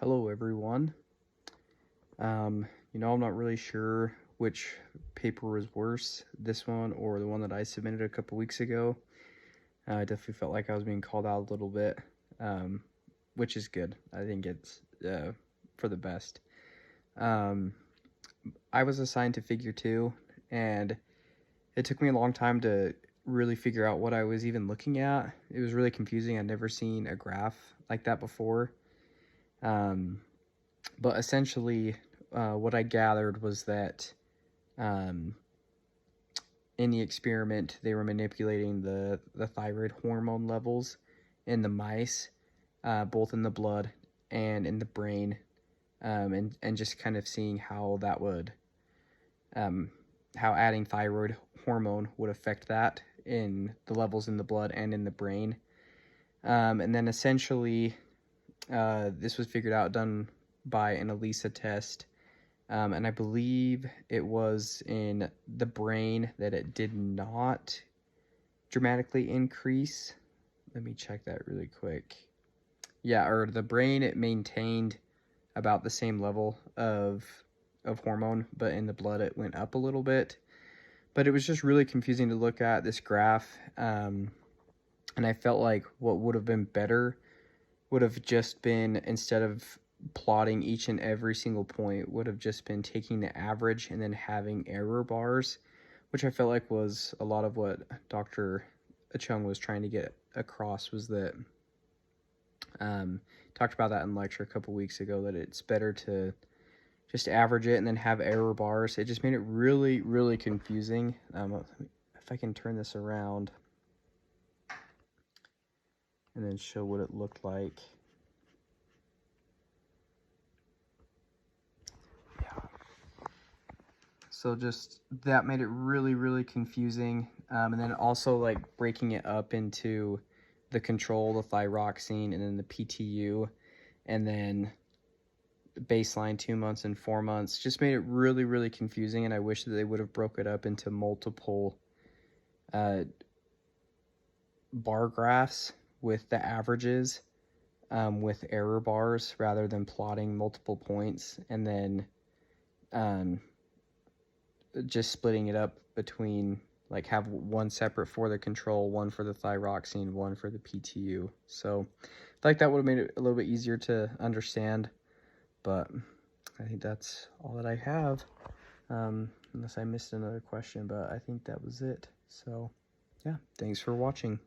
Hello everyone. I'm not really sure which paper was worse, this one or the one that I submitted a couple weeks ago. I definitely felt like I was being called out a little bit, um, which is good. I think it's for the best. Um, I was assigned to figure two, and it took me a long time to really figure out what I was even looking at. It was really confusing. I'd never seen a graph like that before. Um, But essentially, what I gathered was that um, in the experiment, they were manipulating the thyroid hormone levels in the mice, both in the blood and in the brain, and just kind of seeing how that would, um, how adding thyroid hormone would affect that in the levels in the blood and in the brain. And then essentially, this was figured out, done by an ELISA test. And I believe it was in the brain that it did not dramatically increase. Let me check that really quick. Yeah, or the brain, it maintained about the same level of hormone, but in the blood it went up a little bit. But it was just really confusing to look at this graph, and I felt like what would have been better would have just been, instead of plotting each and every single point, would have just been taking the average and then having error bars, which I felt like was a lot of what Dr. Chung was trying to get across. Was that talked about that in lecture a couple weeks ago, that it's better to just average it and then have error bars. It just made it really, really confusing. If I can turn this around and then show what it looked like. So just that made it really, really confusing. And then also like breaking it up into the control, the thyroxine, and then the PTU, and then baseline 2 months and 4 months, just made it really, really confusing. And I wish that they would have broke it up into multiple bar graphs with the averages, with error bars, rather than plotting multiple points and then just splitting it up between, like, have one separate for the control, one for the thyroxine, one for the PTU. So I feel like that would have made it a little bit easier to understand, but I think that's all that I have, unless I missed another question, but I think that was it. So yeah, thanks for watching.